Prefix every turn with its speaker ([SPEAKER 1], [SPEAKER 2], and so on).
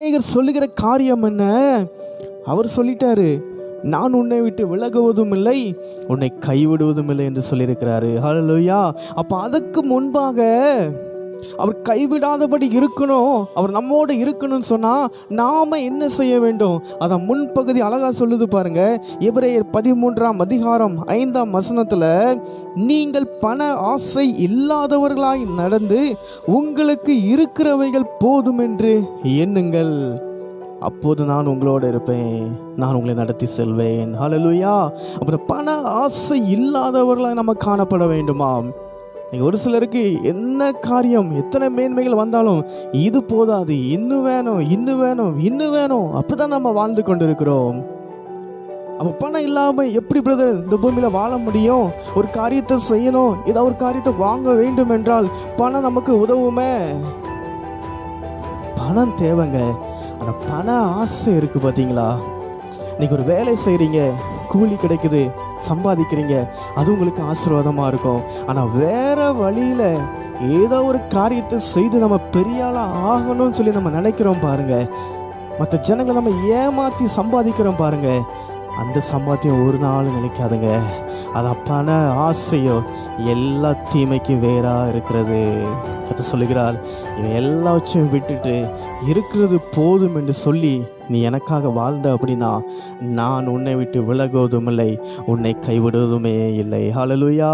[SPEAKER 1] அநேகர் சொல்லுகிற காரியம் என்ன? அவர் சொல்லிட்டாரு, நான் உன்னை விட்டு விலகுவதும் இல்லை, உன்னை கைவிடுவதும் இல்லை என்று சொல்லியிருக்கிறாரு. ஹல்லேலூயா. அப்ப அதுக்கு முன்பாக அவர் கைவிடாதபடி இருக்கணும், அவர் நம்மோடு இருக்கணும்னு சொன்னா நாம என்ன செய்ய வேண்டும்? அதான் முன்பகுதி அழகா சொல்லுது பாருங்க. எபிரேயர் 13ஆம் அதிகாரம் 5ஆம் வசனத்துல, நீங்கள் பண ஆசை இல்லாதவர்களாய் நடந்து உங்களுக்கு இருக்கிறவைகள் போதும் என்று எண்ணுங்கள், அப்போது நான் உங்களோடு இருப்பேன், நான் உங்களை நடத்தி செல்வேன். ஹல்லேலூயா. அப்புறம் பண ஆசை இல்லாதவர்களாக நம்ம காணப்பட வேண்டுமா? ஒரு சிலருக்கு என்ன காரியம், எத்தனை மேன்மைகள் வந்தாலும் இது போதாது, இன்னும் வேணும், இன்னும் வேணும், இன்னும் வேணும், அப்படிதான் நம்ம வாழ்ந்து கொண்டிருக்கிறோம். அப்ப பணம் இல்லாம எப்படி பிரதர் இந்த பூமியில வாழ முடியும்? ஒரு காரியத்தை செய்யணும், ஏதாவது ஒரு காரியத்தை வாங்க வேண்டும் என்றால் பணம் நமக்கு உதவுமே. பணம் தேவைங்க. ஆனா பண ஆசை இருக்கு பாத்தீங்களா? இன்னைக்கு ஒரு வேலை செய்றீங்க, கூலி கிடைக்குது, சம்பாதிக்கிறீங்க, அது உங்களுக்கு ஆசீர்வாதமா இருக்கும். ஆனா வேற வழியில ஏதோ ஒரு காரியத்தை செய்து நம்ம பெரிய ஆளா ஆகணும்னு சொல்லி நம்ம நினைக்கிறோம் பாருங்க. மற்ற ஜனங்க நம்ம ஏமாத்தி சம்பாதிக்கிறோம் பாருங்க. அந்த சம்பாத்தியம் ஒரு நாள் நினைக்காதுங்க. அது பண ஆசையோ எல்லா தீமைக்கும் வேறா இருக்கிறது. அது சொல்லுகிறார், இவன் எல்லாவற்றையும் விட்டுட்டு இருக்கிறது போதும் என்று சொல்லி நீ எனக்காக வாழ்ந்த அப்படின்னா நான் உன்னை விட்டு விலகுவதும் இல்லை, உன்னை கைவிடுவதுமே இல்லை. ஹல்லேலூயா.